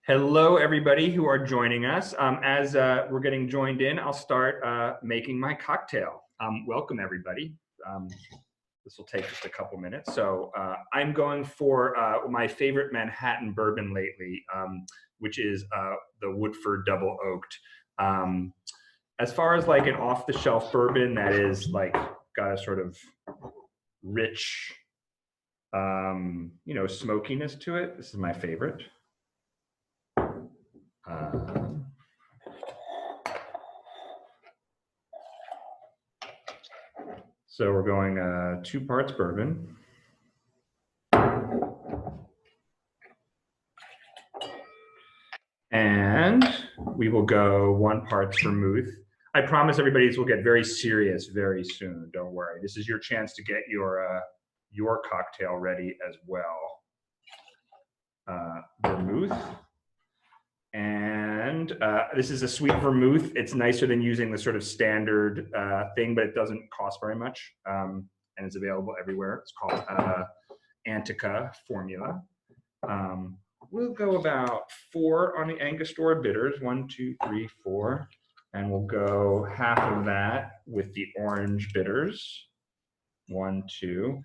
Hello, everybody who are joining us. As we're getting joined in, I'll start making my cocktail. Welcome, everybody. This will take just a couple minutes. So I'm going for my favorite Manhattan bourbon lately, which is the Woodford Double Oaked. As far as like an off-the-shelf bourbon that is like got a sort of rich, smokiness to it, this is my favorite. So we're going 2 parts bourbon. And we will go 1 part vermouth. I promise everybody this will get very serious very soon. Don't worry. This is your chance to get your cocktail ready as well. Vermouth. And this is a sweet vermouth. It's nicer than using the sort of standard thing, but it doesn't cost very much. And it's available everywhere. It's called Antica Formula. We'll go about 4 on the Angostura bitters, 1, 2, 3, 4. And we'll go half of that with the orange bitters, 1, 2.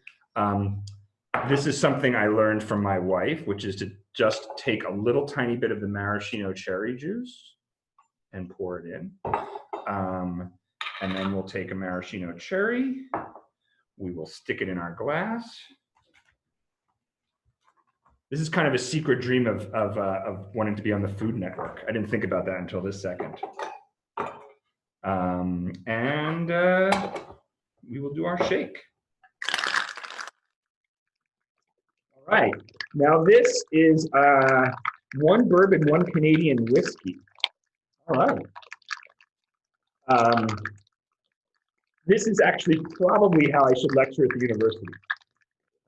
This is something I learned from my wife, which is to just take a little tiny bit of the maraschino cherry juice and pour it in. And then we'll take a maraschino cherry. We will stick it in our glass. This is kind of a secret dream of wanting to be on the Food Network. I didn't think about that until this second. And we will do our shake. All right, now this is 1 bourbon, 1 Canadian whiskey. All right. This is actually probably how I should lecture at the university.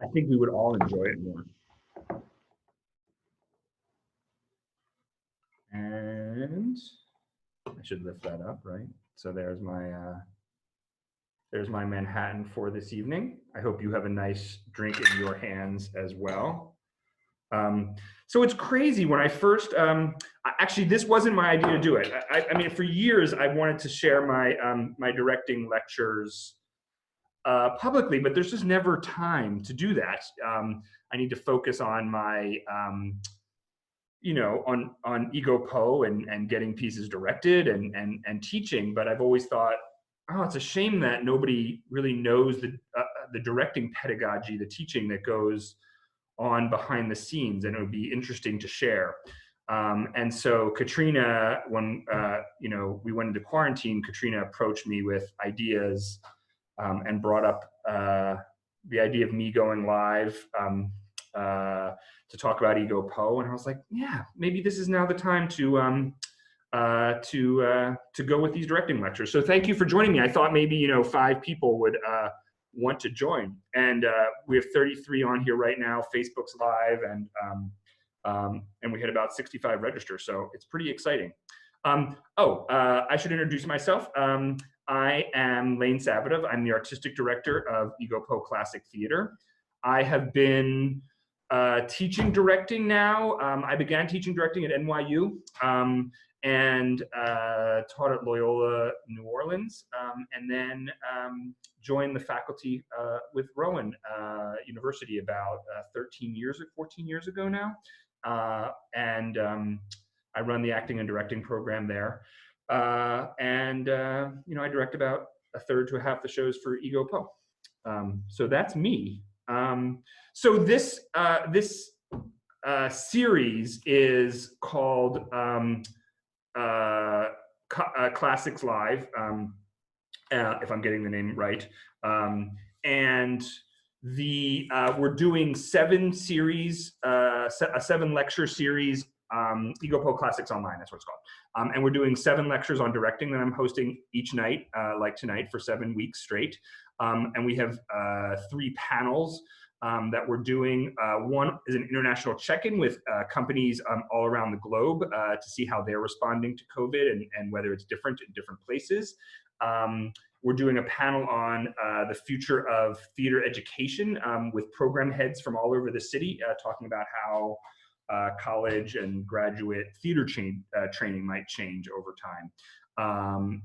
I think we would all enjoy it more. And I should lift that up, right? So there's my Manhattan for this evening. I hope you have a nice drink in your hands as well. So it's crazy when I first, actually this wasn't my idea to do it. I mean, for years I wanted to share my, my directing lectures publicly, but there's just never time to do that. I need to focus on my, on EgoPo and getting pieces directed and teaching, but I've always thought, oh, it's a shame that nobody really knows the directing pedagogy, the teaching that goes on behind the scenes, and it would be interesting to share. And so Katrina, when we went into quarantine, Katrina approached me with ideas and brought up the idea of me going live to talk about EgoPo, and I was like, yeah, maybe this is now the time to go with these directing lectures. So thank you for joining me. I thought maybe 5 people would want to join, and we have 33 on here right now. Facebook's live, and we had about 65 register, so it's pretty exciting. I should introduce myself. I am Lane Savadove. I'm the artistic director of EgoPo Classic Theater. I have been teaching directing now. I began teaching directing at NYU and taught at Loyola New Orleans, and then joined the faculty with Rowan University about 14 years ago now. And I run the acting and directing program there. I direct about 1/3 to 1/2 the shows for EgoPo. So that's me. So this series is called Classics Live, if I'm getting the name right. And we're doing 7 series, a 7 lecture series, EgoPo Classics Online, that's what it's called. And we're doing 7 lectures on directing that I'm hosting each night, like tonight, for 7 weeks straight. And we have 3 panels that we're doing. One is an international check-in with companies all around the globe to see how they're responding to COVID and whether it's different in different places. We're doing a panel on the future of theater education with program heads from all over the city, talking about how college and graduate theater training might change over time.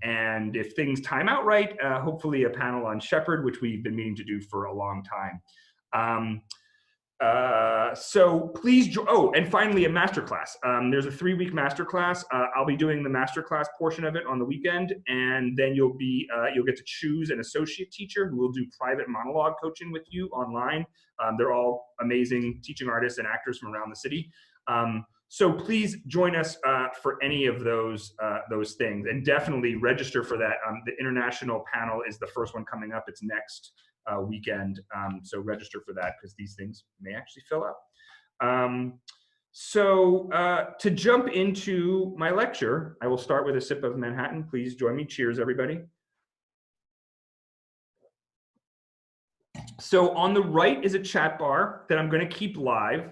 And if things time out right, hopefully a panel on Shepherd, which we've been meaning to do for a long time. So please, oh, and finally a masterclass. There's a 3-week masterclass. I'll be doing the masterclass portion of it on the weekend, and then you'll get to choose an associate teacher who will do private monologue coaching with you online. They're all amazing teaching artists and actors from around the city. So please join us for any of those things, and definitely register for that. The international panel is the first one coming up. It's next weekend, so register for that because these things may actually fill up. So to jump into my lecture, I will start with a sip of Manhattan. Please join me. Cheers, everybody. So on the right is a chat bar that I'm going to keep live.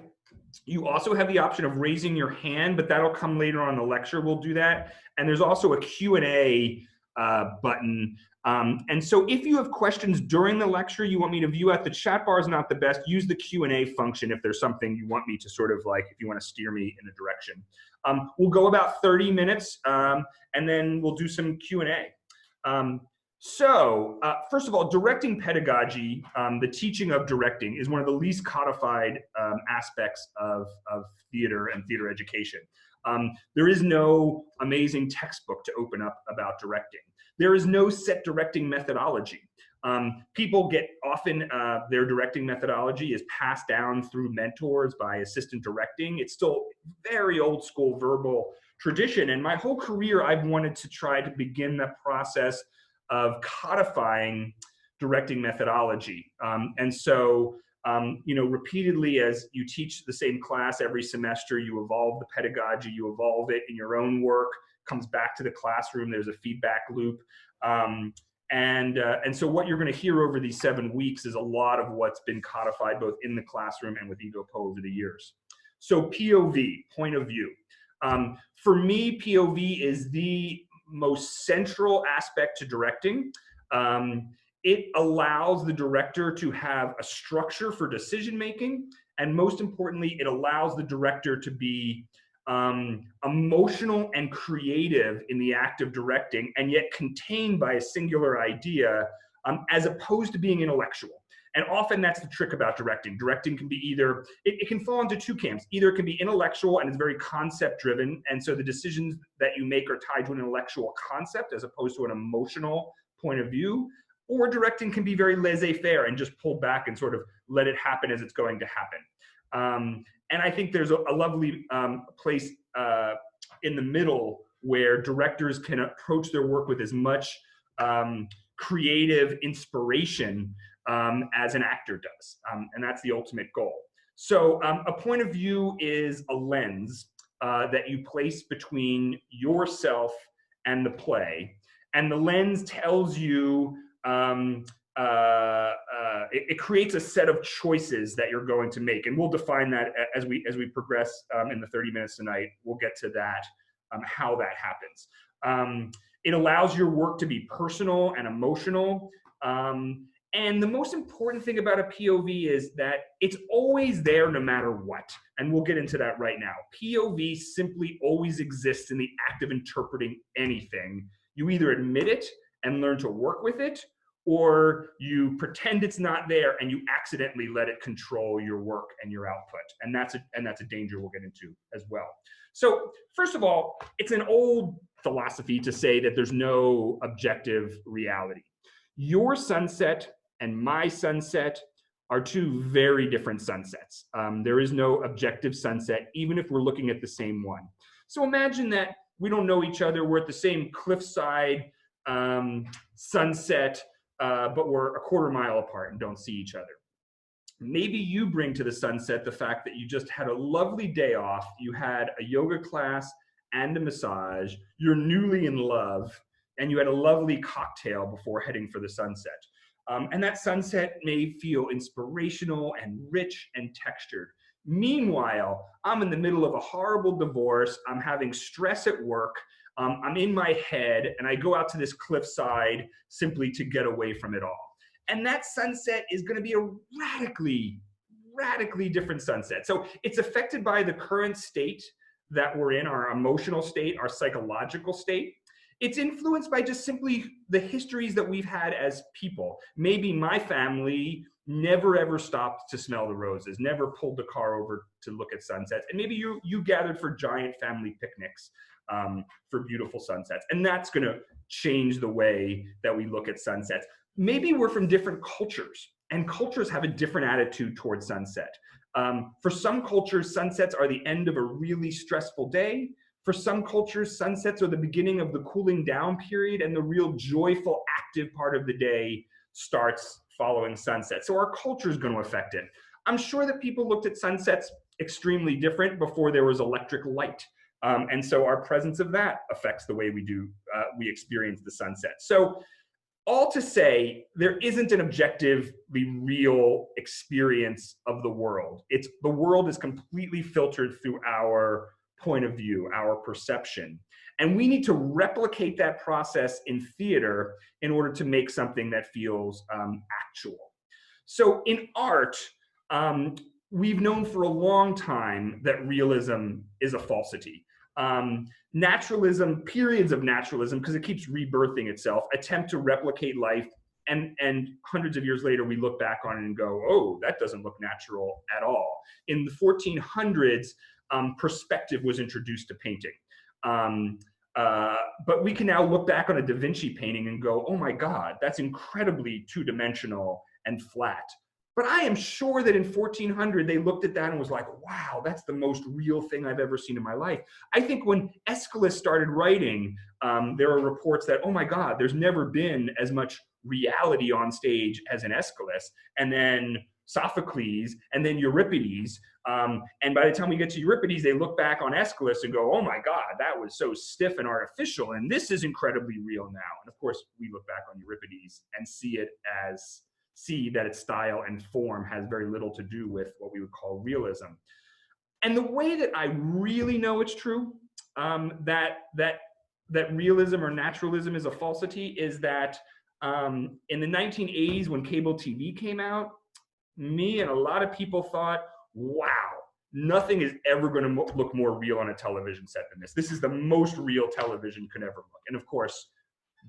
You also have the option of raising your hand, but that'll come later on in the lecture. We'll do that. And there's also a Q&A button. And so if you have questions during the lecture you want me to view at, the chat bar is not the best. Use the Q&A function if there's something you want me to sort of like, if you want to steer me in a direction. We'll go about 30 minutes and then we'll do some Q&A. So first of all, directing pedagogy, the teaching of directing, is one of the least codified aspects of theater and theater education. There is no amazing textbook to open up about directing. There is no set directing methodology. People get often, their directing methodology is passed down through mentors by assistant directing. It's still very old school verbal tradition. And my whole career, I've wanted to try to begin the process of codifying directing methodology. And so, you know, repeatedly as you teach the same class every semester, you evolve the pedagogy, you evolve it in your own work, comes back to the classroom, there's a feedback loop. And so what you're going to hear over these 7 weeks is a lot of what's been codified both in the classroom and with EgoPo over the years. So POV, point of view. For me, POV is the most central aspect to directing. It allows the director to have a structure for decision making, and most importantly, it allows the director to be emotional and creative in the act of directing, and yet contained by a singular idea, as opposed to being intellectual. And often that's the trick about directing. Directing can be either, it can fall into two camps. Either it can be intellectual and it's very concept driven, and so the decisions that you make are tied to an intellectual concept as opposed to an emotional point of view. Or directing can be very laissez-faire and just pull back and sort of let it happen as it's going to happen. And I think there's a lovely place in the middle where directors can approach their work with as much creative inspiration as an actor does. And that's the ultimate goal. So a point of view is a lens that you place between yourself and the play. And the lens tells you, it creates a set of choices that you're going to make. And we'll define that as we progress in the 30 minutes tonight. We'll get to that, how that happens. It allows your work to be personal and emotional. And the most important thing about a POV is that it's always there no matter what. And we'll get into that right now. POV simply always exists in the act of interpreting anything. You either admit it and learn to work with it, or you pretend it's not there and you accidentally let it control your work and your output. And that's a danger we'll get into as well. So first of all, it's an old philosophy to say that there's no objective reality. Your sunset and my sunset are two very different sunsets. There is no objective sunset, even if we're looking at the same one. So imagine that we don't know each other. We're at the same cliffside sunset, but we're a quarter mile apart and don't see each other. Maybe you bring to the sunset the fact that you just had a lovely day off. You had a yoga class and a massage. You're newly in love, and you had a lovely cocktail before heading for the sunset. And that sunset may feel inspirational and rich and textured. Meanwhile, I'm in the middle of a horrible divorce. I'm having stress at work. I'm in my head, and I go out to this cliffside simply to get away from it all. And that sunset is going to be a radically radically different sunset. So it's affected by the current state that we're in, our emotional state, our psychological state. It's influenced by just simply the histories that we've had as people. Maybe my family never ever stopped to smell the roses, never pulled the car over to look at sunsets. And maybe you gathered for giant family picnics for beautiful sunsets. And that's going to change the way that we look at sunsets. Maybe we're from different cultures, and cultures have a different attitude towards sunset. For some cultures, sunsets are the end of a really stressful day. For some cultures, sunsets are the beginning of the cooling down period, and the real joyful, active part of the day starts following sunset. So our culture is going to affect it. I'm sure that people looked at sunsets extremely different before there was electric light. And so our presence of that affects the way we experience the sunset. So all to say, there isn't an objectively real experience of the world. The world is completely filtered through our point of view, our perception. And we need to replicate that process in theater in order to make something that feels actual. So in art, we've known for a long time that realism is a falsity. Naturalism, periods of naturalism, because it keeps rebirthing itself, attempt to replicate life, and hundreds of years later we look back on it and go, oh, that doesn't look natural at all. In the 1400s, perspective was introduced to painting. But we can now look back on a Da Vinci painting and go, oh my God, that's incredibly two-dimensional and flat. But I am sure that in 1400, they looked at that and was like, wow, that's the most real thing I've ever seen in my life. I think when Aeschylus started writing, there are reports that, oh my God, there's never been as much reality on stage as in Aeschylus. And then Sophocles, and then Euripides. And by the time we get to Euripides, they look back on Aeschylus and go, oh my God, that was so stiff and artificial. And this is incredibly real now. And of course, we look back on Euripides and see that its style and form has very little to do with what we would call realism. And the way that I really know it's true, that realism or naturalism is a falsity, is that in the 1980s, when cable TV came out, me and a lot of people thought, wow, nothing is ever going to look more real on a television set than this. This is the most real television could ever look. And of course,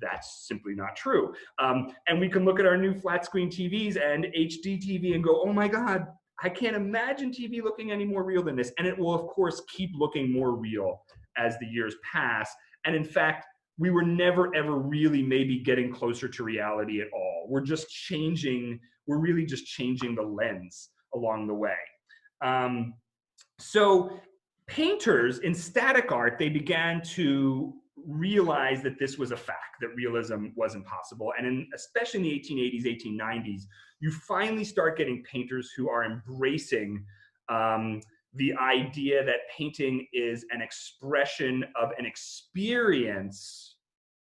that's simply not true. And we can look at our new flat screen TVs and HD TV and go, oh my God, I can't imagine TV looking any more real than this. And it will, of course, keep looking more real as the years pass. And in fact, we were never, ever really maybe getting closer to reality at all. We're really just changing the lens along the way. So painters in static art, they began to realize that this was a fact, that realism wasn't possible. And especially in the 1880s, 1890s, you finally start getting painters who are embracing the idea that painting is an expression of an experience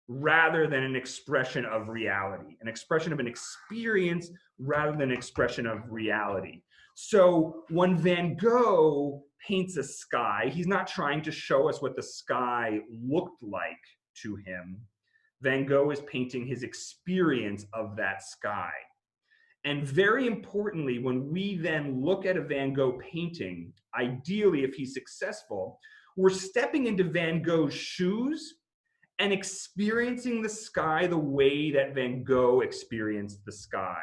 rather than an expression of reality, an expression of an experience rather than an expression of reality. So when Van Gogh paints a sky, he's not trying to show us what the sky looked like to him. Van Gogh is painting his experience of that sky. And very importantly, when we then look at a Van Gogh painting, ideally if he's successful, we're stepping into Van Gogh's shoes and experiencing the sky the way that Van Gogh experienced the sky.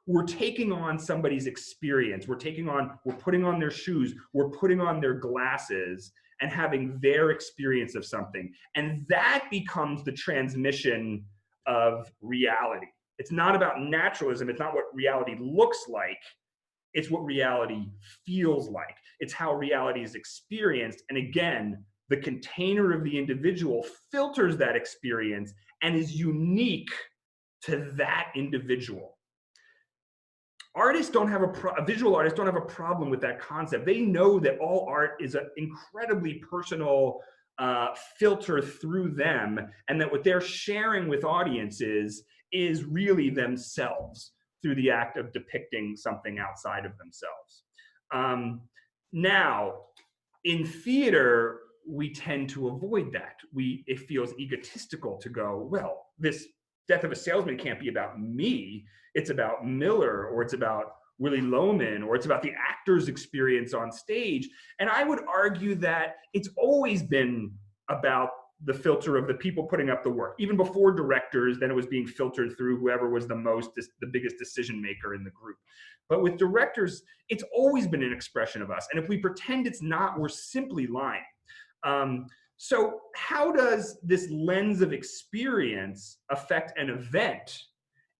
We're taking on somebody's experience. We're putting on their shoes, we're putting on their glasses and having their experience of something. And that becomes the transmission of reality. It's not about naturalism. It's not what reality looks like. It's what reality feels like. It's how reality is experienced. And again, the container of the individual filters that experience and is unique to that individual. Artists don't have visual artists don't have a problem with that concept. They know that all art is an incredibly personal filter through them, and that what they're sharing with audiences is really themselves through the act of depicting something outside of themselves. Now, in theater, we tend to avoid that. It feels egotistical to go, well, this Death of a Salesman can't be about me. It's about Miller, or it's about Willy Loman, or it's about the actor's experience on stage. And I would argue that it's always been about the filter of the people putting up the work. Even before directors, then it was being filtered through whoever was the biggest decision maker in the group. But with directors, it's always been an expression of us. And if we pretend it's not, we're simply lying. So how does this lens of experience affect an event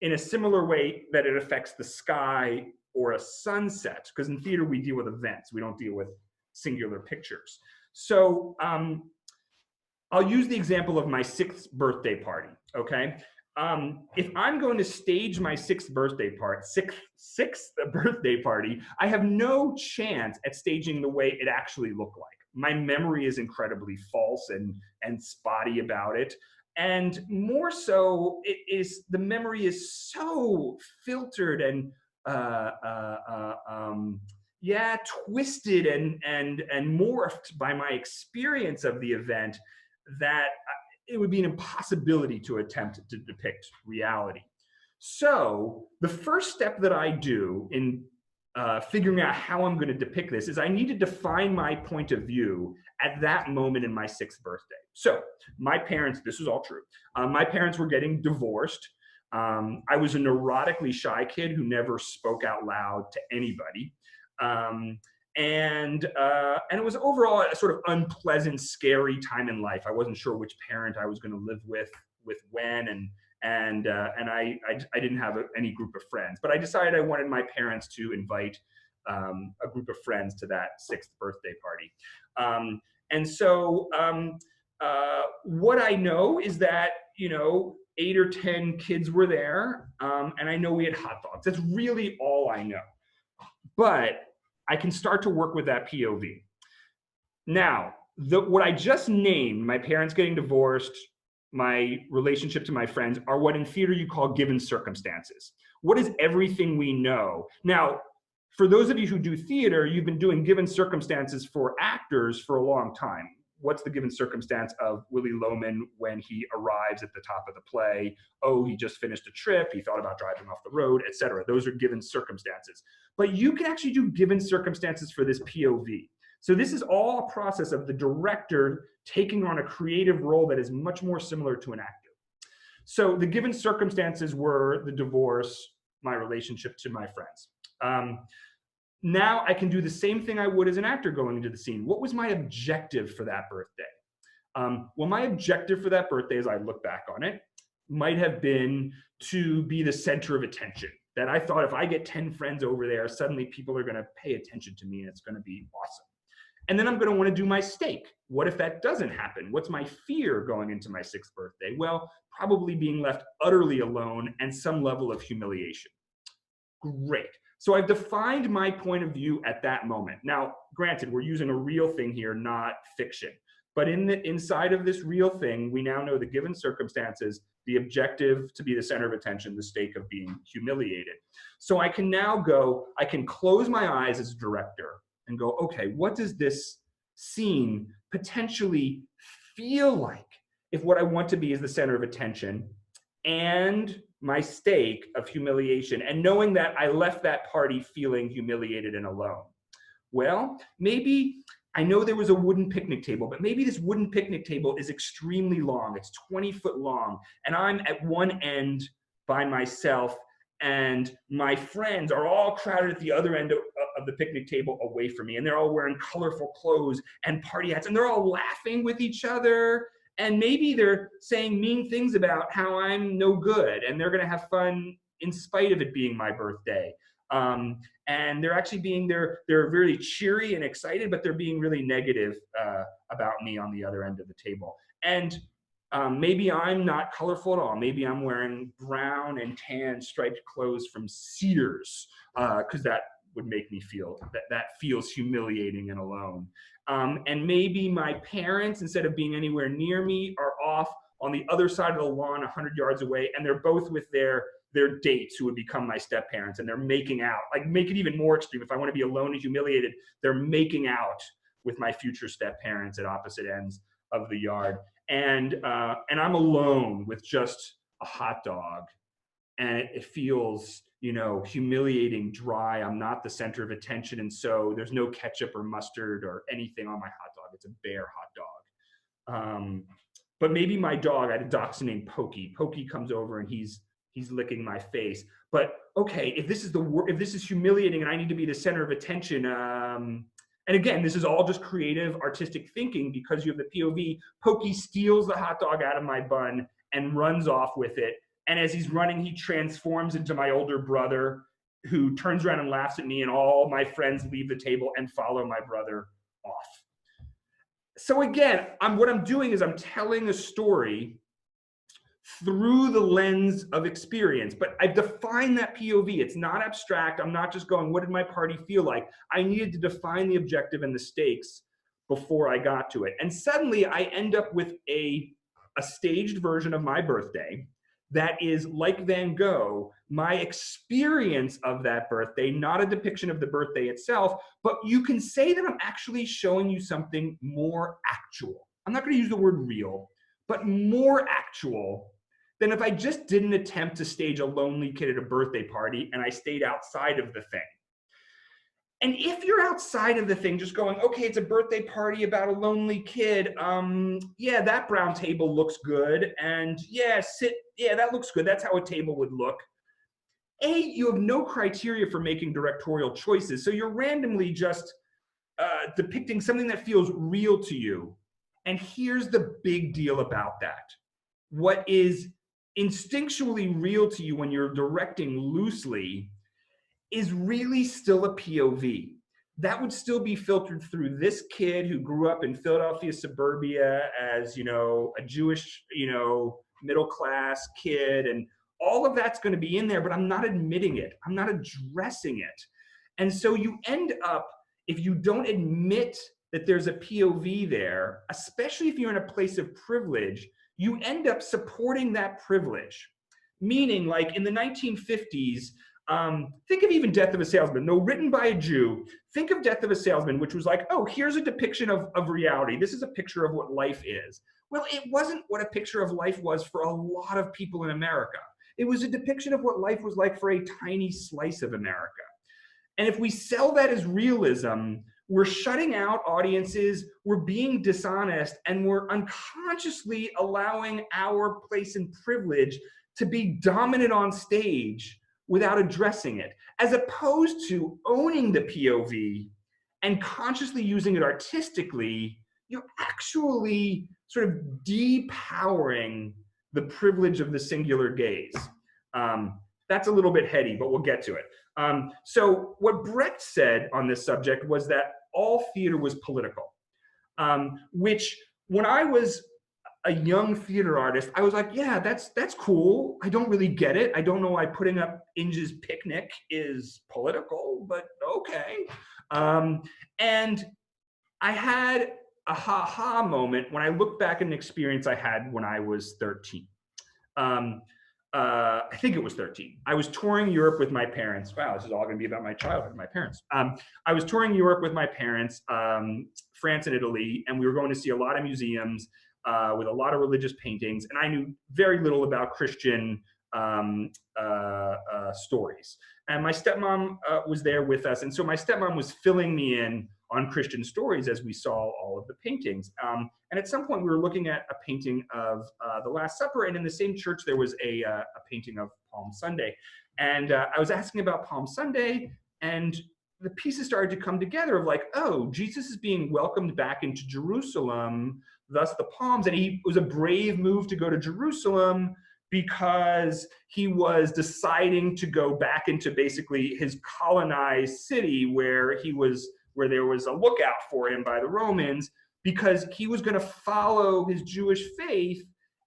in a similar way that it affects the sky or a sunset? Because in theater, we deal with events. We don't deal with singular pictures. So I'll use the example of my 6th birthday party, okay? If I'm going to stage my 6th birthday party, I have no chance at staging the way it actually looked like. My memory is incredibly false and spotty about it. And more so, the memory is so filtered and twisted and morphed by my experience of the event that it would be an impossibility to attempt to depict reality. So the first step that I do in figuring out how I'm going to depict this is I need to define my point of view at that moment in my 6th birthday. So my parents, this is all true. My parents were getting divorced. I was a neurotically shy kid who never spoke out loud to anybody. And it was overall a sort of unpleasant, scary time in life. I wasn't sure which parent I was going to live with when, and I didn't have any group of friends. But I decided I wanted my parents to invite a group of friends to that 6th birthday party. And so what I know is that 8 or 10 kids were there, and I know we had hot dogs. That's really all I know. But I can start to work with that POV. Now, what I just named, my parents getting divorced, my relationship to my friends, are what in theater you call given circumstances. What is everything we know? Now, for those of you who do theater, you've been doing given circumstances for actors for a long time. What's the given circumstance of Willy Loman when he arrives at the top of the play? Oh, he just finished a trip, he thought about driving off the road, etc. Those are given circumstances. But you can actually do given circumstances for this POV. So this is all a process of the director taking on a creative role that is much more similar to an actor. So the given circumstances were the divorce, my relationship to my friends. Now I can do the same thing I would as an actor going into the scene. What was my objective for that birthday? Well, my objective for that birthday, as I look back on it, might have been to be the center of attention. That I thought if I get 10 friends over there, suddenly people are going to pay attention to me and it's going to be awesome. And then I'm going to want to do my stake. What if that doesn't happen? What's my fear going into my 6th birthday? Well, probably being left utterly alone and some level of humiliation. Great. So I've defined my point of view at that moment. Now, granted, we're using a real thing here, not fiction. But inside of this real thing, we now know the given circumstances, the objective to be the center of attention, the stake of being humiliated. So I can now go, I can close my eyes as a director and go, okay, what does this scene potentially feel like if what I want to be is the center of attention and my stake of humiliation, and knowing that I left that party feeling humiliated and alone? Well, maybe I know there was a wooden picnic table, but maybe this wooden picnic table is extremely long. It's 20 foot long, and I'm at one end by myself, and my friends are all crowded at the other end of the picnic table away from me, and they're all wearing colorful clothes and party hats, and they're all laughing with each other. And maybe they're saying mean things about how I'm no good, and they're going to have fun in spite of it being my birthday. And they're actually they're really cheery and excited, but they're being really negative about me on the other end of the table. And maybe I'm not colorful at all. Maybe I'm wearing brown and tan striped clothes from Sears, because that would make me feel that feels humiliating and alone. And maybe my parents, instead of being anywhere near me, are off on the other side of the lawn 100 yards away, and they're both with their dates who would become my step-parents, and they're making out. Like, make it even more extreme. If I want to be alone and humiliated, they're making out with my future step-parents at opposite ends of the yard. And I'm alone with just a hot dog and it feels, you know, humiliating, dry. I'm not the center of attention, and so there's no ketchup or mustard or anything on my hot dog. It's a bare hot dog. But maybe my dog, I had a dachshund named Pokey. Pokey comes over and he's licking my face. But okay, if this is humiliating and I need to be the center of attention, and again, this is all just creative, artistic thinking because you have the POV. Pokey steals the hot dog out of my bun and runs off with it. And as he's running, he transforms into my older brother, who turns around and laughs at me, and all my friends leave the table and follow my brother off. So again, what I'm doing is I'm telling a story through the lens of experience, but I've defined that POV. It's not abstract. I'm not just going, what did my party feel like? I needed to define the objective and the stakes before I got to it. And suddenly I end up with a staged version of my birthday that is like Van Gogh, my experience of that birthday, not a depiction of the birthday itself, but you can say that I'm actually showing you something more actual. I'm not going to use the word real, but more actual than if I just didn't attempt to stage a lonely kid at a birthday party and I stayed outside of the thing. And if you're outside of the thing, just going, okay, it's a birthday party about a lonely kid. Yeah, that brown table looks good. And yeah, that looks good. That's how a table would look. You have no criteria for making directorial choices. So you're randomly just depicting something that feels real to you. And here's the big deal about that. What is instinctually real to you when you're directing loosely is really still a POV. That would still be filtered through this kid who grew up in Philadelphia suburbia as, you know, a Jewish, you know, middle-class kid, and all of that's going to be in there, but I'm not admitting it. I'm not addressing it. And so you end up, if you don't admit that there's a POV there, especially if you're in a place of privilege, you end up supporting that privilege. Meaning, like in the 1950s, think of even Death of a Salesman, no, written by a Jew. Think of Death of a Salesman, which was like, oh, here's a depiction of reality. This is a picture of what life is. Well, it wasn't what a picture of life was for a lot of people in America. It was a depiction of what life was like for a tiny slice of America. And if we sell that as realism, we're shutting out audiences, we're being dishonest, and we're unconsciously allowing our place in privilege to be dominant on stage without addressing it, as opposed to owning the POV and consciously using it artistically. You're actually sort of depowering the privilege of the singular gaze. That's a little bit heady, but we'll get to it. So what Brecht said on this subject was that all theater was political, which when I was a young theater artist, I was like, yeah, that's cool. I don't really get it. I don't know why putting up Inge's Picnic is political, but okay. And I had a ha-ha moment when I look back at an experience I had when I was 13. I think it was 13. I was touring Europe with my parents. Wow, this is all going to be about my childhood, my parents. I was touring Europe with my parents, France and Italy, and we were going to see a lot of museums with a lot of religious paintings, and I knew very little about Christian stories. And my stepmom was there with us, and so my stepmom was filling me in on Christian stories as we saw all of the paintings. And at some point we were looking at a painting of the Last Supper, and in the same church there was a painting of Palm Sunday. And I was asking about Palm Sunday, and the pieces started to come together of like, oh, Jesus is being welcomed back into Jerusalem, thus the palms. And it was a brave move to go to Jerusalem because he was deciding to go back into basically his colonized city where there was a lookout for him by the Romans, because he was going to follow his Jewish faith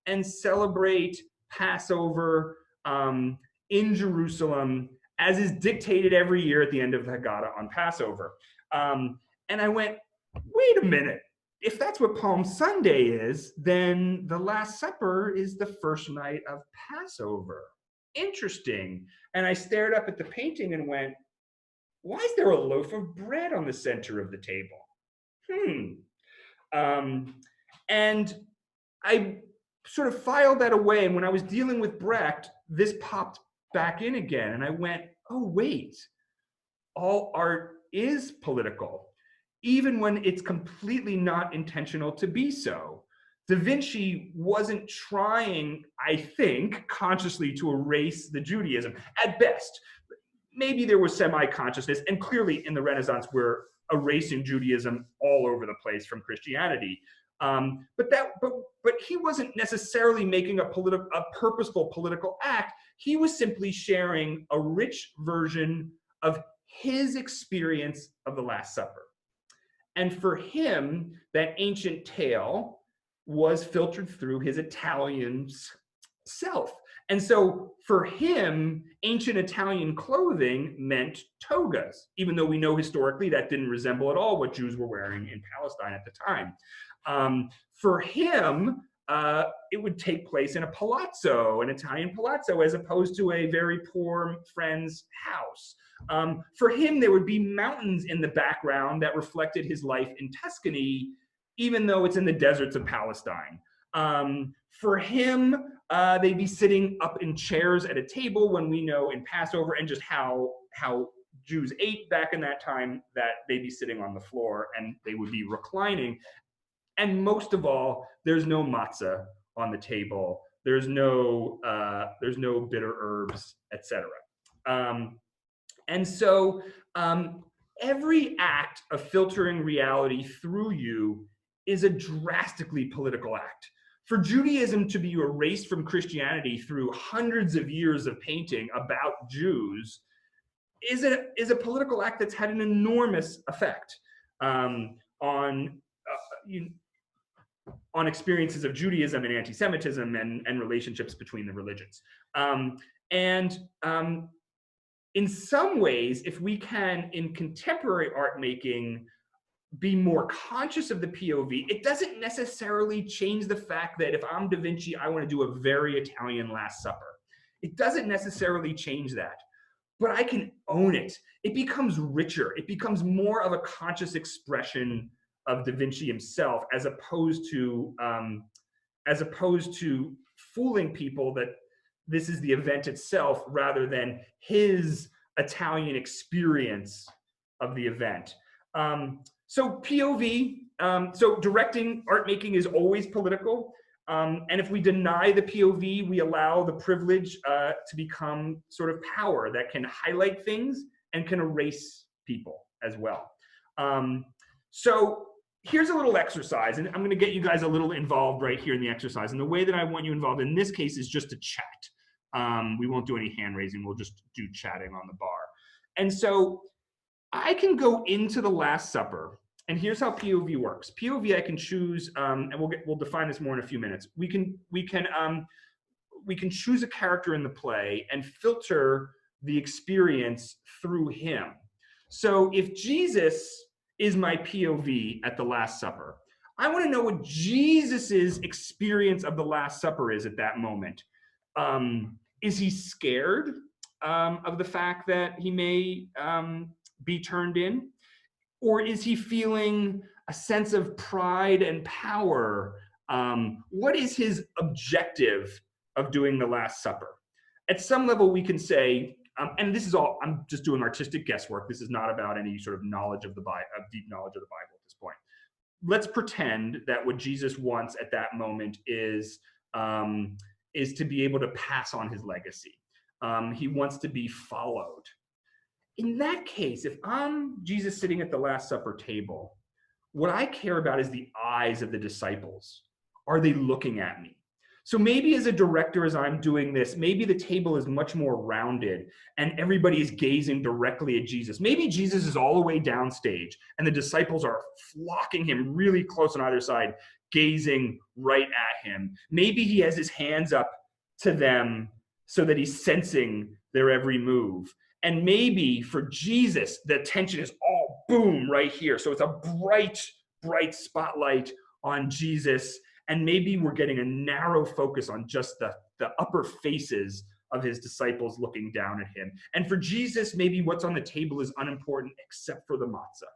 and celebrate Passover in Jerusalem, as is dictated every year at the end of the Haggadah on Passover. And I went, wait a minute. If that's what Palm Sunday is, then the Last Supper is the first night of Passover. Interesting. And I stared up at the painting and went, why is there a loaf of bread on the center of the table? And I sort of filed that away. And when I was dealing with Brecht, this popped back in again. And I went, oh, wait, all art is political, even when it's completely not intentional to be so. Da Vinci wasn't trying, I think, consciously to erase the Judaism. At best, maybe there was semi-consciousness, and clearly in the Renaissance, we're erasing Judaism all over the place from Christianity. But he wasn't necessarily making a purposeful political act. He was simply sharing a rich version of his experience of the Last Supper. And for him, that ancient tale was filtered through his Italian self. And so for him, ancient Italian clothing meant togas, even though we know historically that didn't resemble at all what Jews were wearing in Palestine at the time. For him, it would take place in a palazzo, an Italian palazzo, as opposed to a very poor friend's house. For him, there would be mountains in the background that reflected his life in Tuscany, even though it's in the deserts of Palestine. For him, they'd be sitting up in chairs at a table, when we know in Passover and just how Jews ate back in that time, that they'd be sitting on the floor and they would be reclining. And most of all, there's no matzah on the table. There's no bitter herbs, etc. And so every act of filtering reality through you is a drastically political act. For Judaism to be erased from Christianity through hundreds of years of painting about Jews is a political act that's had an enormous effect on experiences of Judaism and anti-Semitism and relationships between the religions. In some ways, if we can, in contemporary art making, be more conscious of the POV, it doesn't necessarily change the fact that if I'm Da Vinci, I want to do a very Italian Last Supper. It doesn't necessarily change that, but I can own it. It becomes richer. It becomes more of a conscious expression of Da Vinci himself, as opposed to fooling people that this is the event itself rather than his Italian experience of the event. So POV, so directing, art making is always political. And if we deny the POV, we allow the privilege to become sort of power that can highlight things and can erase people as well. So here's a little exercise, and I'm going to get you guys a little involved right here in the exercise. And the way that I want you involved in this case is just to chat. We won't do any hand raising. We'll just do chatting on the bar. And so I can go into the Last Supper, and here's how POV works. POV I can choose, and we'll define this more in a few minutes. We can choose a character in the play and filter the experience through him. So if Jesus is my POV at the Last Supper, I want to know what Jesus's experience of the Last Supper is at that moment. Is he scared of the fact that he may be turned in? Or is he feeling a sense of pride and power? What is his objective of doing the Last Supper? At some level, we can say, and this is all, I'm just doing artistic guesswork. This is not about any sort of knowledge of the Bible, deep knowledge of the Bible at this point. Let's pretend that what Jesus wants at that moment is to be able to pass on his legacy. He wants to be followed. In that case, if I'm Jesus sitting at the Last Supper table, what I care about is the eyes of the disciples. Are they looking at me? So maybe as a director, as I'm doing this, maybe the table is much more rounded and everybody is gazing directly at Jesus. Maybe Jesus is all the way downstage and the disciples are flocking him really close on either side, gazing right at him. Maybe he has his hands up to them so that he's sensing their every move. And maybe for Jesus, the attention is all boom right here. So it's a bright, bright spotlight on Jesus. And maybe we're getting a narrow focus on just the upper faces of his disciples looking down at him. And for Jesus, maybe what's on the table is unimportant except for the matzah,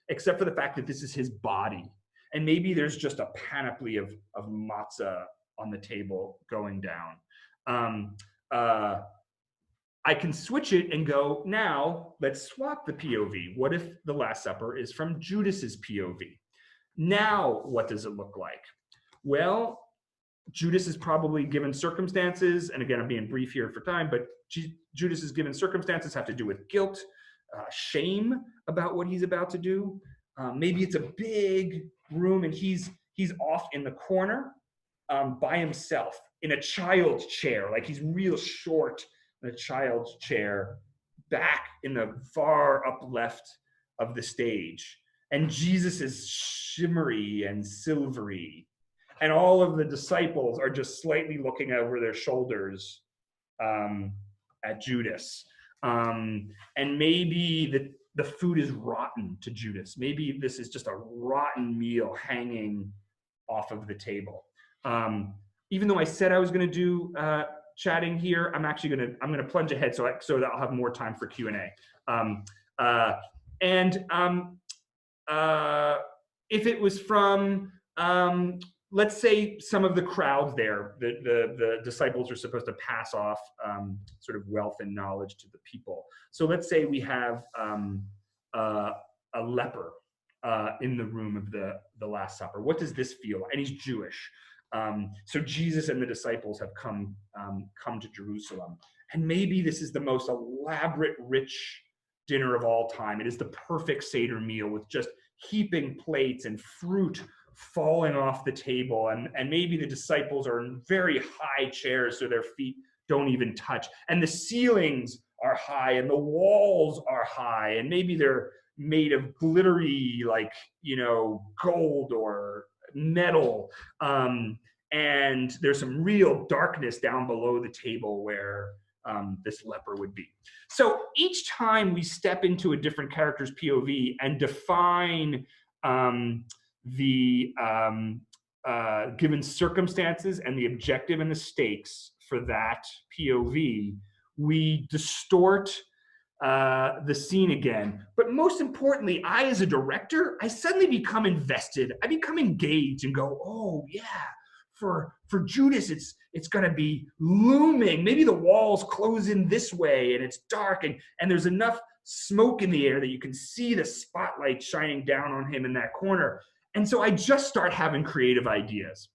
except for the fact that this is his body. And maybe there's just a panoply of matzah on the table going down. I can switch it and go, now let's swap the POV. What if the Last Supper is from Judas's POV? Now, what does it look like? Well, Judas is probably given circumstances, and again, I'm being brief here for time, but Judas is given circumstances have to do with guilt, shame about what he's about to do. Maybe it's a big room and he's off in the corner by himself in a child's chair, like he's real short in a child's chair, back in the far up left of the stage. And Jesus is shimmery and silvery. And all of the disciples are just slightly looking over their shoulders at Judas. And maybe the food is rotten to Judas. Maybe this is just a rotten meal hanging off of the table. Even though I said I was going to do chatting here, I'm gonna plunge ahead so that I'll have more time for Q&A. If it was from let's say some of the crowds there, the disciples are supposed to pass off sort of wealth and knowledge to the people. So let's say we have a leper in the room of the Last Supper. What does this feel like? And he's Jewish. So Jesus and the disciples have come to Jerusalem. And maybe this is the most elaborate, rich dinner of all time. It is the perfect Seder meal with just heaping plates and fruit falling off the table, and maybe the disciples are in very high chairs so their feet don't even touch, and the ceilings are high and the walls are high, and maybe they're made of glittery, like, gold or metal, and there's some real darkness down below the table where this leper would be. So each time we step into a different character's POV and define the given circumstances and the objective and the stakes for that POV, we distort the scene again. But most importantly, I, as a director, I suddenly become invested. I become engaged and go, oh yeah, for Judas, it's gonna be looming. Maybe the walls close in this way and it's dark and there's enough smoke in the air that you can see the spotlight shining down on him in that corner. And so I just start having creative ideas.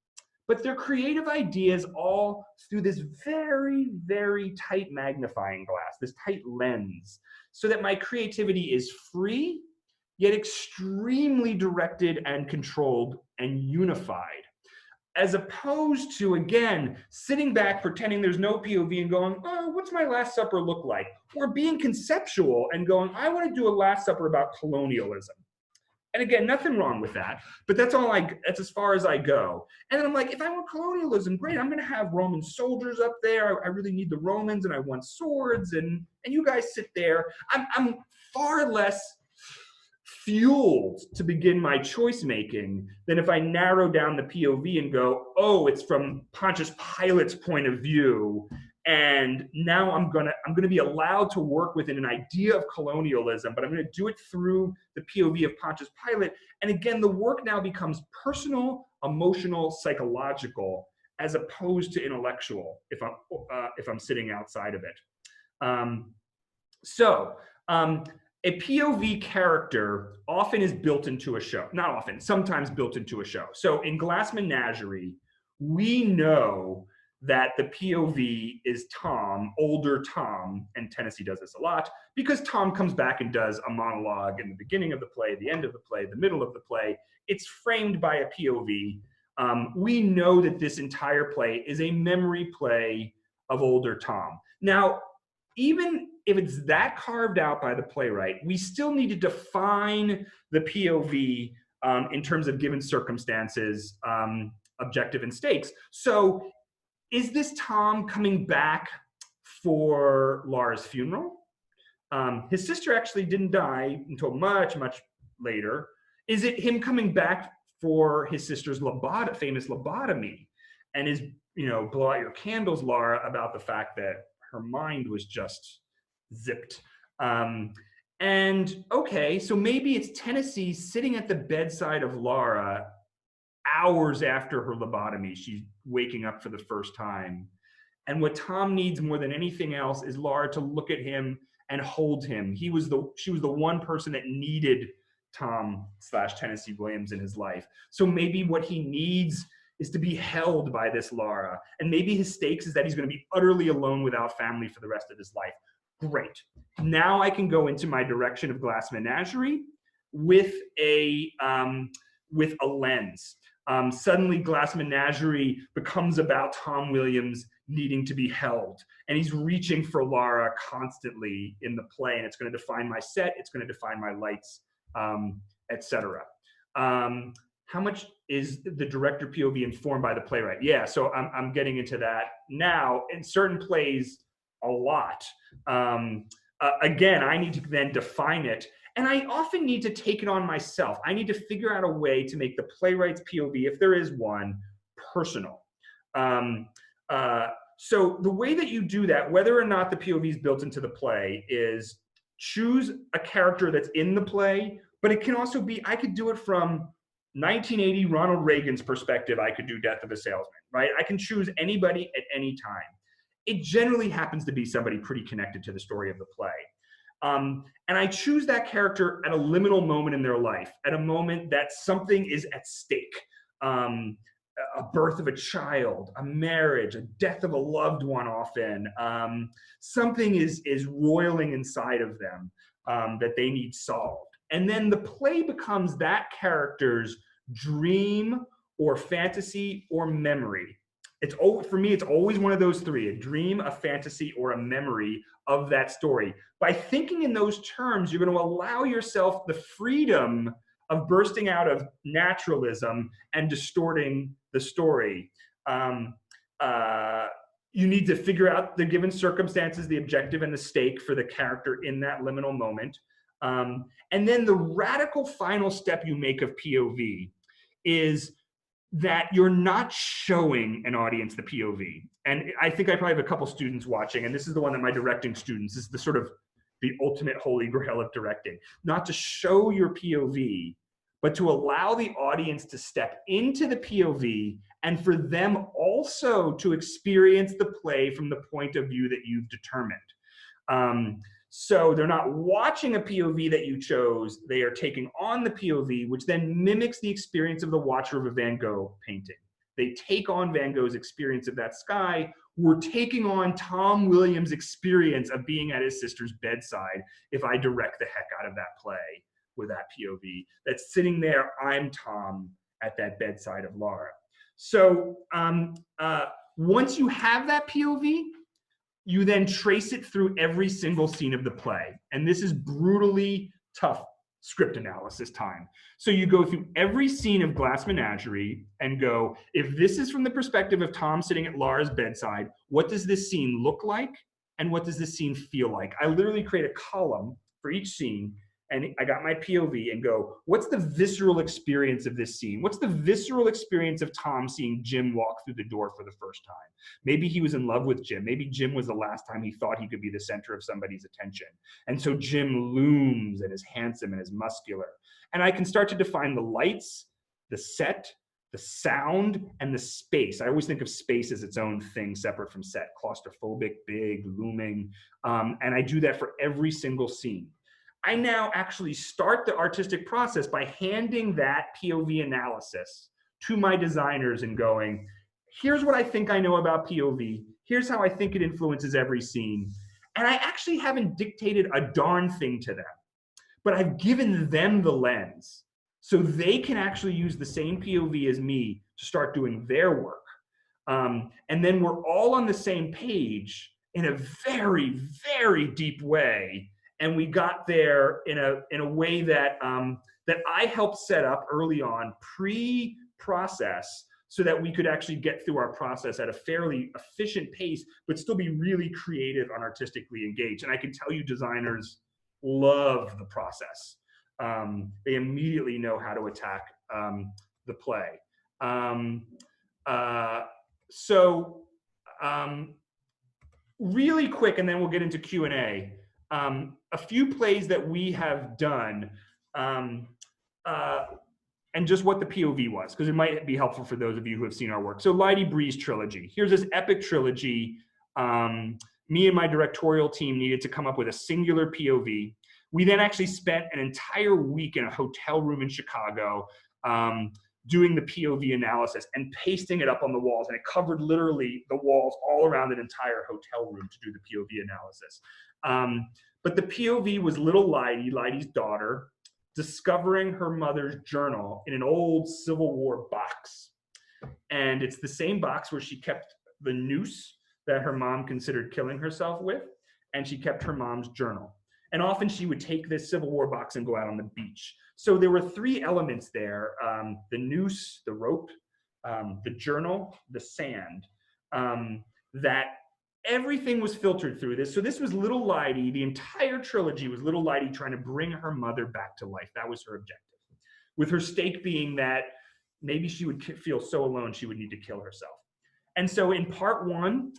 But they're creative ideas all through this very, very tight magnifying glass, this tight lens, so that my creativity is free, yet extremely directed and controlled and unified. As opposed to, again, sitting back, pretending there's no POV and going, oh, what's my Last Supper look like? Or being conceptual and going, I want to do a Last Supper about colonialism. And again, nothing wrong with that, but that's as far as I go. And then I'm like, if I want colonialism, great, I'm going to have Roman soldiers up there. I really need the Romans, and I want swords, and you guys sit there. I'm far less fueled to begin my choice making than if I narrow down the POV and go, oh, it's from Pontius Pilate's point of view. And now I'm gonna be allowed to work within an idea of colonialism, but I'm gonna do it through the POV of Pontius Pilate. And again, the work now becomes personal, emotional, psychological, as opposed to intellectual if I'm sitting outside of it. A POV character often is built into a show. Not often, sometimes built into a show. So in Glass Menagerie, we know that the POV is Tom, older Tom, and Tennessee does this a lot, because Tom comes back and does a monologue in the beginning of the play, the end of the play, the middle of the play. It's framed by a POV. We know that this entire play is a memory play of older Tom. Now, even if it's that carved out by the playwright, we still need to define the POV in terms of given circumstances, objective and stakes. So is this Tom coming back for Laura's funeral? His sister actually didn't die until much, much later. Is it him coming back for his sister's famous lobotomy? And is, blow out your candles, Laura, about the fact that her mind was just zipped. And okay, so maybe it's Tennessee sitting at the bedside of Laura hours after her lobotomy. She's waking up for the first time. And what Tom needs more than anything else is Laura to look at him and hold him. She was the one person that needed Tom/Tennessee Williams in his life. So maybe what he needs is to be held by this Laura. And maybe his stakes is that he's going to be utterly alone without family for the rest of his life. Great. Now I can go into my direction of Glass Menagerie with a lens. Suddenly Glass Menagerie becomes about Tom Williams needing to be held, and he's reaching for Laura constantly in the play, and it's going to define my set, it's going to define my lights, etc. How much is the director POV informed by the playwright? Yeah, so I'm getting into that now. In certain plays, a lot. Again, I need to then define it, and I often need to take it on myself. I need to figure out a way to make the playwright's POV, if there is one, personal. So the way that you do that, whether or not the POV is built into the play, is choose a character that's in the play, but it can also be, I could do it from 1980 Ronald Reagan's perspective. I could do Death of a Salesman, right? I can choose anybody at any time. It generally happens to be somebody pretty connected to the story of the play. And I choose that character at a liminal moment in their life, at a moment that something is at stake. A birth of a child, a marriage, a death of a loved one often. Something is roiling inside of them that they need solved. And then the play becomes that character's dream or fantasy or memory. For me, it's always one of those three: a dream, a fantasy, or a memory of that story. By thinking in those terms, you're going to allow yourself the freedom of bursting out of naturalism and distorting the story. You need to figure out the given circumstances, the objective, and the stake for the character in that liminal moment. And then the radical final step you make of POV is that you're not showing an audience the POV. And I think I probably have a couple students watching, and this is the one that my directing students, this is the sort of the ultimate holy grail of directing. Not to show your POV, but to allow the audience to step into the POV and for them also to experience the play from the point of view that you've determined. So they're not watching a POV that you chose, they are taking on the POV, which then mimics the experience of the watcher of a Van Gogh painting. They take on Van Gogh's experience of that sky. We're taking on Tom Williams' experience of being at his sister's bedside if I direct the heck out of that play with that POV. That's sitting there, I'm Tom at that bedside of Laura. So once you have that POV, you then trace it through every single scene of the play. And this is brutally tough script analysis time. So you go through every scene of Glass Menagerie and go, if this is from the perspective of Tom sitting at Laura's bedside, what does this scene look like? And what does this scene feel like? I literally create a column for each scene, and I got my POV and go, what's the visceral experience of this scene? What's the visceral experience of Tom seeing Jim walk through the door for the first time? Maybe he was in love with Jim. Maybe Jim was the last time he thought he could be the center of somebody's attention. And so Jim looms and is handsome and is muscular. And I can start to define the lights, the set, the sound, and the space. I always think of space as its own thing separate from set. Claustrophobic, big, looming. And I do that for every single scene. I now actually start the artistic process by handing that POV analysis to my designers and going, here's what I think I know about POV. Here's how I think it influences every scene. And I actually haven't dictated a darn thing to them, but I've given them the lens so they can actually use the same POV as me to start doing their work. And then we're all on the same page in a very, very deep way. And we got there in a way that that I helped set up early on, pre-process, so that we could actually get through our process at a fairly efficient pace, but still be really creative and artistically engaged. And I can tell you, designers love the process. They immediately know how to attack the play. Really quick, and then we'll get into Q&A. A few plays that we have done, and just what the POV was, because it might be helpful for those of you who have seen our work. So Leidy Breeze trilogy. Here's this epic trilogy Me and my directorial team needed to come up with a singular POV. We then actually spent an entire week in a hotel room in Chicago doing the POV analysis and pasting it up on the walls. And it covered literally the walls all around an entire hotel room to do the POV analysis. But the POV was little Leidy's daughter, discovering her mother's journal in an old Civil War box. And it's the same box where she kept the noose that her mom considered killing herself with, and she kept her mom's journal. And often she would take this Civil War box and go out on the beach. So there were three elements there, the noose, the rope, the journal, the sand, that everything was filtered through this. So this was little Leidy, the entire trilogy was little Leidy trying to bring her mother back to life. That was her objective. With her stake being that maybe she would feel so alone she would need to kill herself. And so in part one,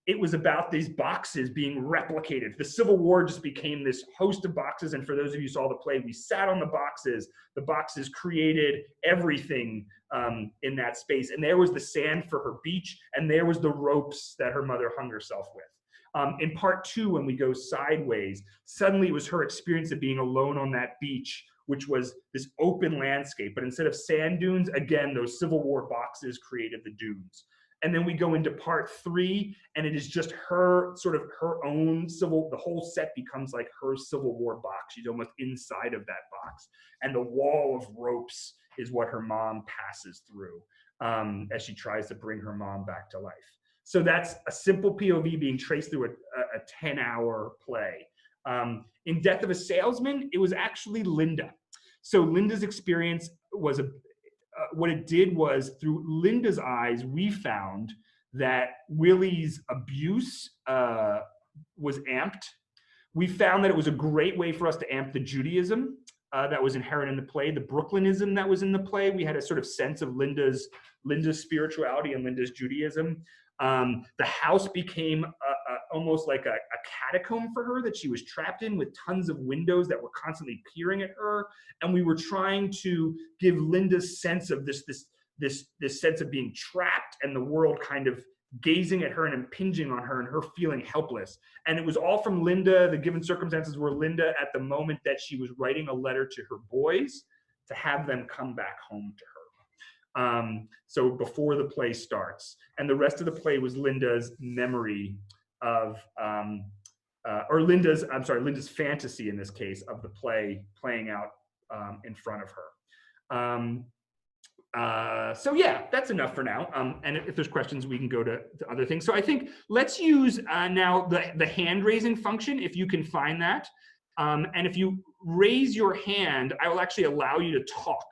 it was about these boxes being replicated. The Civil War just became this host of boxes. And for those of you who saw the play, we sat on the boxes. The boxes created everything in that space. And there was the sand for her beach, and there was the ropes that her mother hung herself with. In part two, when we go sideways, suddenly it was her experience of being alone on that beach, which was this open landscape. But instead of sand dunes, again, those Civil War boxes created the dunes. And then we go into part three, and it is just her, sort of her own the whole set becomes like her Civil War box. She's almost inside of that box. And the wall of ropes is what her mom passes through as she tries to bring her mom back to life. So that's a simple POV being traced through a 10-hour play. In Death of a Salesman, it was actually Linda. So Linda's experience was what it did was, through Linda's eyes, we found that Willie's abuse was amped. We found that it was a great way for us to amp the Judaism that was inherent in the play, the Brooklynism that was in the play. We had a sort of sense of Linda's spirituality and Linda's Judaism. The house became almost like a catacomb for her that she was trapped in, with tons of windows that were constantly peering at her. And we were trying to give Linda's sense of this sense of being trapped, and the world kind of gazing at her and impinging on her, and her feeling helpless. And it was all from Linda. The given circumstances were Linda at the moment that she was writing a letter to her boys to have them come back home to her. So before the play starts, and the rest of the play was Linda's memory of, Linda's fantasy in this case of the play playing out in front of her. So yeah, that's enough for now. And if there's questions, we can go to other things. So I think let's use now the hand raising function, if you can find that. And if you raise your hand, I will actually allow you to talk,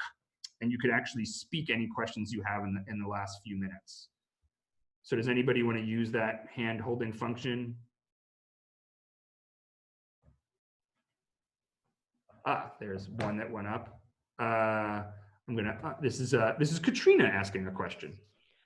and you can actually speak any questions you have in the last few minutes. So does anybody want to use that hand holding function? There's one that went up. This is Katrina asking a question.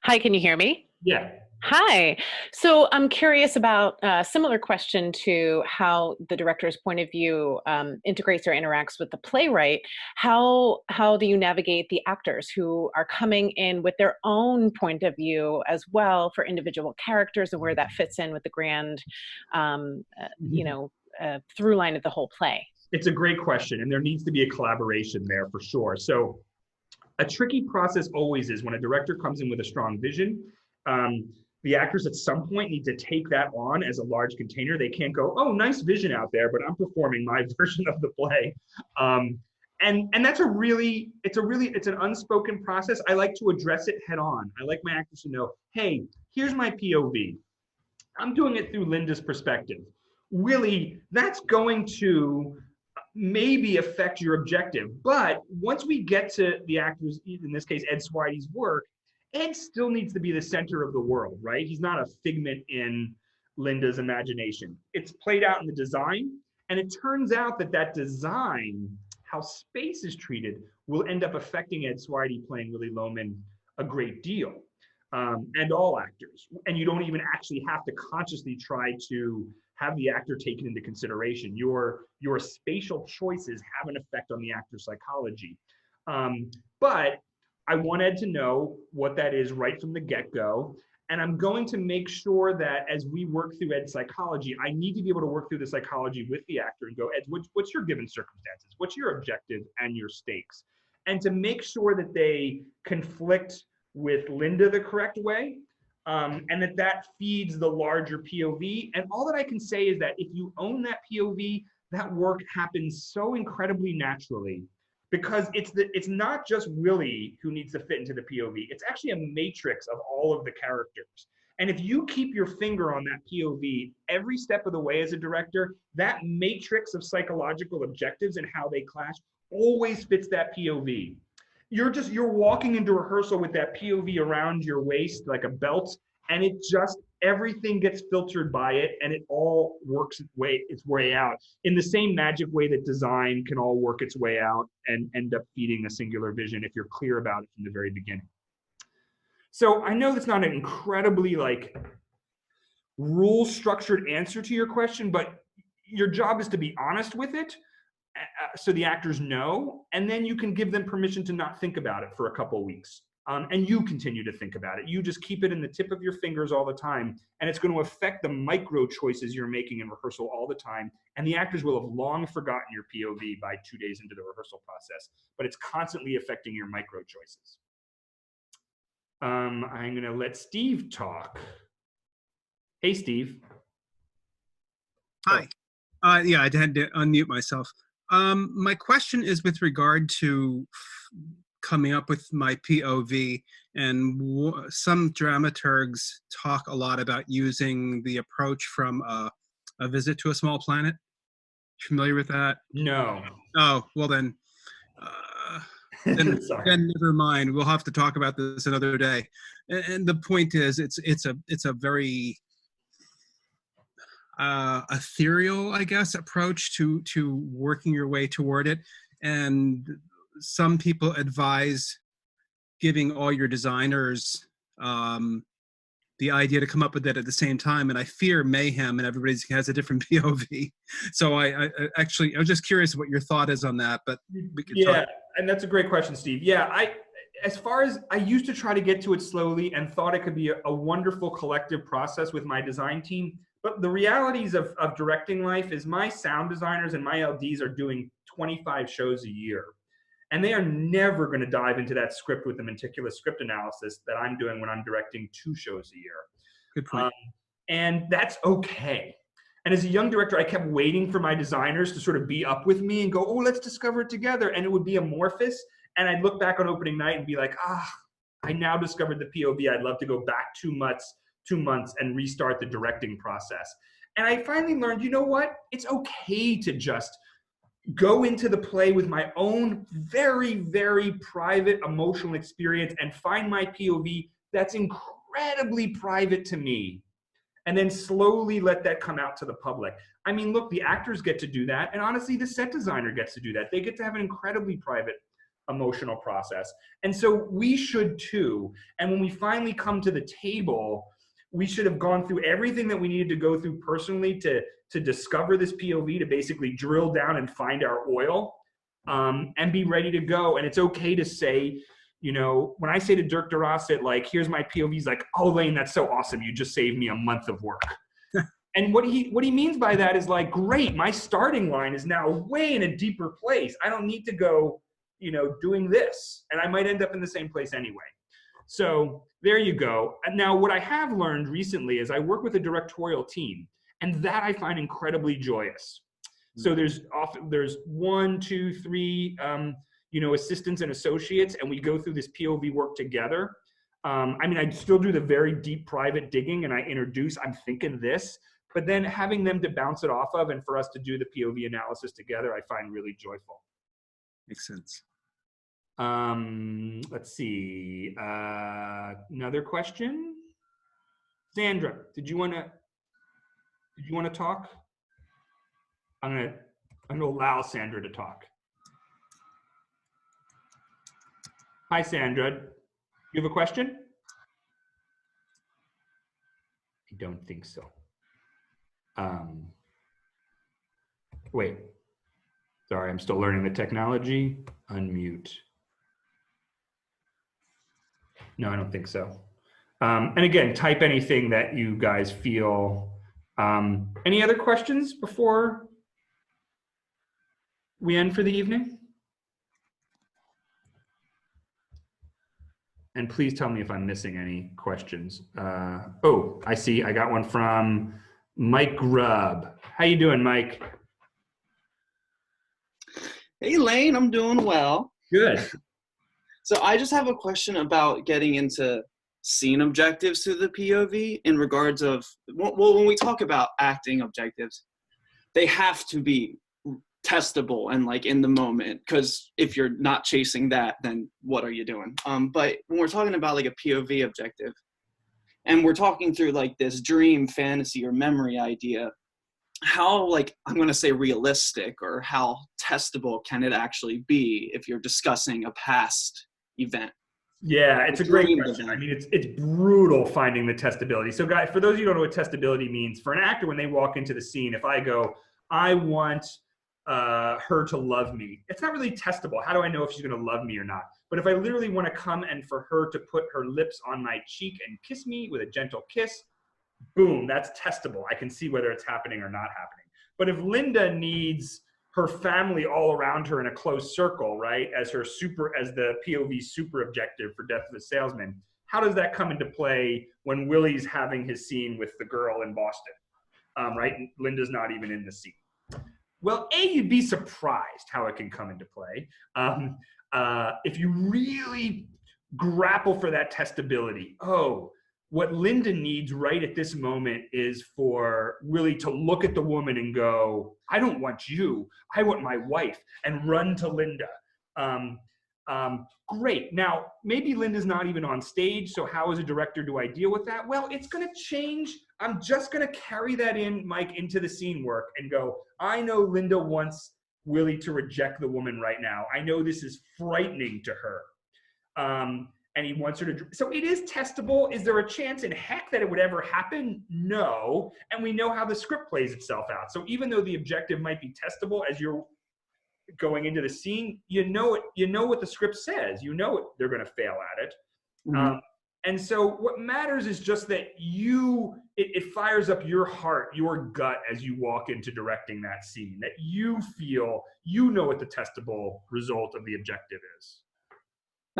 Hi, can you hear me? Yeah. Hi. So I'm curious about a similar question to how the director's point of view integrates or interacts with the playwright. How do you navigate the actors who are coming in with their own point of view as well for individual characters, and where that fits in with the grand, through line of the whole play? It's a great question, and there needs to be a collaboration there for sure. So a tricky process always is when a director comes in with a strong vision, the actors at some point need to take that on as a large container. They can't go, oh, nice vision out there, but I'm performing my version of the play. And that's it's an unspoken process. I like to address it head on. I like my actors to know, hey, here's my POV. I'm doing it through Linda's perspective. Willie, that's going to maybe affect your objective. But once we get to the actors, in this case, Ed Swidey's work, Ed still needs to be the center of the world, right? He's not a figment in Linda's imagination. It's played out in the design, and it turns out that design, how space is treated, will end up affecting Ed Swidey playing Willie Loman a great deal, and all actors. And you don't even actually have to consciously try to have the actor taken into consideration. Your spatial choices have an effect on the actor's psychology. But I want Ed to know what that is right from the get-go. And I'm going to make sure that as we work through Ed's psychology, I need to be able to work through the psychology with the actor and go, Ed, what's your given circumstances? What's your objective and your stakes? And to make sure that they conflict with Linda the correct way, and that feeds the larger POV. And all that I can say is that if you own that POV, that work happens so incredibly naturally, because it's not just Willie who needs to fit into the POV. It's actually a matrix of all of the characters. And if you keep your finger on that POV every step of the way as a director, that matrix of psychological objectives and how they clash always fits that POV. You're walking into rehearsal with that POV around your waist like a belt, and everything gets filtered by it, and it all works its way out in the same magic way that design can all work its way out and end up feeding a singular vision if you're clear about it from the very beginning. So I know that's not an incredibly rule structured answer to your question, but your job is to be honest with it, so the actors know, and then you can give them permission to not think about it for a couple of weeks. And you continue to think about it. You just keep it in the tip of your fingers all the time, and it's going to affect the micro choices you're making in rehearsal all the time. And the actors will have long forgotten your POV by 2 days into the rehearsal process, but it's constantly affecting your micro choices. I'm going to let Steve talk. Hey, Steve. Hi. Yeah, I had to unmute myself. My question is with regard to coming up with my POV, and some dramaturgs talk a lot about using the approach from a Visit to a Small Planet. Familiar with that? No. Oh, well then never mind. We'll have to talk about this another day. And the point is, it's a very ethereal, I guess, approach to working your way toward it. And some people advise giving all your designers the idea to come up with it at the same time, and I fear mayhem, and everybody has a different POV. So I was just curious what your thought is on that, but we could talk. And that's a great question, Steve. Yeah, as far as I used to try to get to it slowly and thought it could be a wonderful collective process with my design team. But the realities of directing life is my sound designers and my LDs are doing 25 shows a year. And they are never going to dive into that script with the meticulous script analysis that I'm doing when I'm directing 2 shows a year. Good point. And that's okay. And as a young director, I kept waiting for my designers to sort of be up with me and go, oh, let's discover it together. And it would be amorphous. And I'd look back on opening night and be like, I now discovered the POV. I'd love to go back 2 months and restart the directing process. And I finally learned, you know what? It's okay to just go into the play with my own very, very private emotional experience and find my POV that's incredibly private to me, and then slowly let that come out to the public. I mean, look, the actors get to do that, and honestly, the set designer gets to do that. They get to have an incredibly private emotional process. And so we should too. And when we finally come to the table, we should have gone through everything that we needed to go through personally to discover this POV, to basically drill down and find our oil, and be ready to go. And it's okay to say, you know, when I say to Dirk DeRosset, like, here's my POV, he's like, oh, Lane, that's so awesome. You just saved me a month of work. And what he means by that is like, great, my starting line is now way in a deeper place. I don't need to go, you know, doing this. And I might end up in the same place anyway. So there you go. And now what I have learned recently is I work with a directorial team, and that I find incredibly joyous. So there's 1, 2, 3, you know, assistants and associates, and we go through this POV work together. I mean, I still do the very deep private digging, and I introduce, I'm thinking this, but then having them to bounce it off of and for us to do the POV analysis together, I find really joyful. Makes sense. Let's see. Another question. Sandra, did you want to talk? I'm gonna allow Sandra to talk. Hi, Sandra. You have a question? I don't think so. Wait. Sorry, I'm still learning the technology. Unmute. No, I don't think so. And again, type anything that you guys feel. Any other questions before we end for the evening? And please tell me if I'm missing any questions. Oh, I see. I got one from Mike Grubb. How you doing, Mike? Hey, Lane, I'm doing well. Good. So I just have a question about getting into scene objectives to the POV in regards of, well, when we talk about acting objectives, they have to be testable and like in the moment, because if you're not chasing that, then what are you doing? But when we're talking about like a POV objective, and we're talking through like this dream, fantasy, or memory idea, how, like, I'm going to say realistic, or how testable can it actually be if you're discussing a past event? Yeah, it's a great question. I mean, it's brutal finding the testability. So guys, for those of you who don't know what testability means, for an actor, when they walk into the scene, if I go, I want her to love me, it's not really testable. How do I know if she's going to love me or not? But if I literally want to come and for her to put her lips on my cheek and kiss me with a gentle kiss, boom, that's testable. I can see whether it's happening or not happening. But if Linda needs her family all around her in a close circle, right, as the POV super objective for Death of a Salesman, how does that come into play when Willie's having his scene with the girl in Boston, right? Linda's not even in the scene. Well, you'd be surprised how it can come into play. If you really grapple for that testability, what Linda needs right at this moment is for Willie to look at the woman and go, I don't want you, I want my wife, and run to Linda. Great. Now, maybe Linda's not even on stage, so how as a director do I deal with that? Well, it's going to change. I'm just going to carry that in, Mike, into the scene work and go, I know Linda wants Willie to reject the woman right now. I know this is frightening to her. And he wants her to, so it is testable. Is there a chance in heck that it would ever happen? No. And we know how the script plays itself out. So even though the objective might be testable as you're going into the scene, you know what the script says. You know they're going to fail at it. Mm-hmm. And so what matters is just that it fires up your heart, your gut as you walk into directing that scene, that you feel you know what the testable result of the objective is.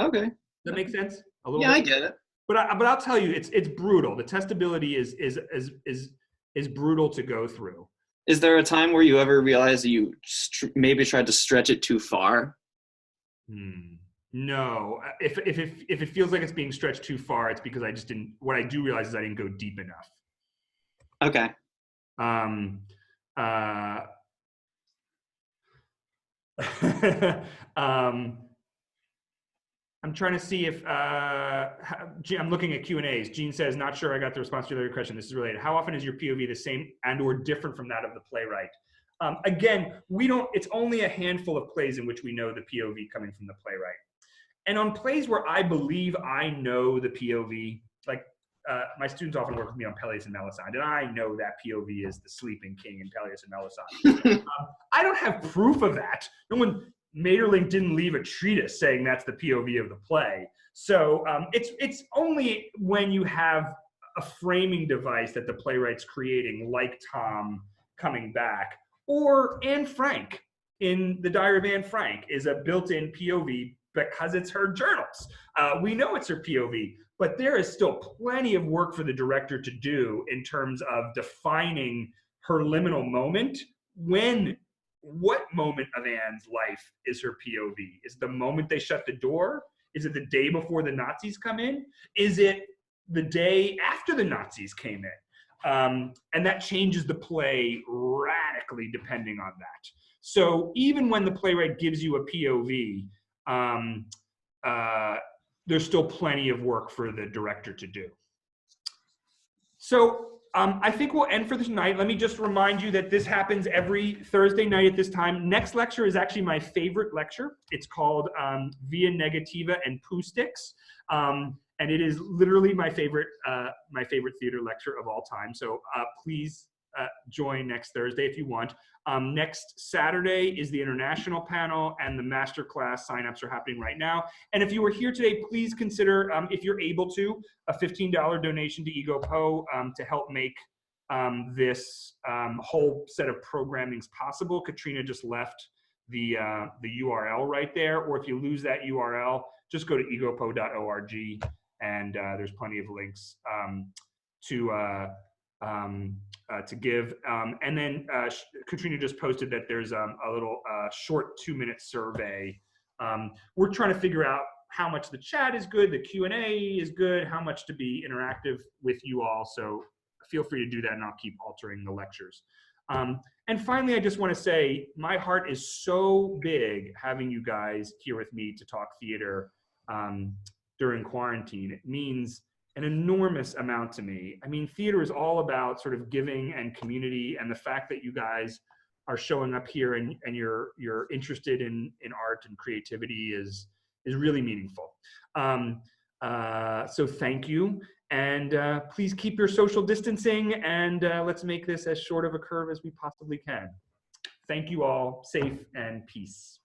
Okay. That makes sense? A little bit? I get it. But I'll tell you, it's brutal. The testability is brutal to go through. Is there a time where you ever realized that you maybe tried to stretch it too far? No. If it feels like it's being stretched too far, it's because I just didn't. What I do realize is I didn't go deep enough. Okay. I'm trying to see if, I'm looking at Q&As. Gene says, not sure I got the response to your other question. This is related. How often is your POV the same and or different from that of the playwright? Again, it's only a handful of plays in which we know the POV coming from the playwright. And on plays where I believe I know the POV, like my students often work with me on Peleus and Melisande, and I know that POV is the sleeping king in Peleus and Melisande. I don't have proof of that. No one, Maeterlinck didn't leave a treatise saying that's the POV of the play. So it's only when you have a framing device that the playwright's creating, like Tom coming back, or Anne Frank in The Diary of Anne Frank is a built-in POV because it's her journals. We know it's her POV, but there is still plenty of work for the director to do in terms of defining her liminal moment. What moment of Anne's life is her POV? Is it the moment they shut the door? Is it the day before the Nazis come in? Is it the day after the Nazis came in? And that changes the play radically depending on that. So even when the playwright gives you a POV, there's still plenty of work for the director to do. So I think we'll end for this night. Let me just remind you that this happens every Thursday night at this time. Next lecture is actually my favorite lecture. It's called Via Negativa and Poo Sticks. And it is literally my favorite theater lecture of all time. So please join next Thursday if you want. Next Saturday is the international panel, and the masterclass signups are happening right now. And if you were here today, please consider, if you're able to, a $15 donation to EgoPo to help make this whole set of programmings possible. Katrina just left the URL right there, or if you lose that URL, just go to egopo.org, and there's plenty of links to give. And then Katrina just posted that there's a little short 2-minute survey. We're trying to figure out how much the chat is good, the Q&A is good, how much to be interactive with you all. So feel free to do that, and I'll keep altering the lectures. And finally, I just want to say my heart is so big having you guys here with me to talk theater during quarantine. It means an enormous amount to me. I mean, theater is all about sort of giving and community, and the fact that you guys are showing up here and you're interested in art and creativity is really meaningful. So thank you, and please keep your social distancing, and let's make this as short of a curve as we possibly can. Thank you all. Safe and peace.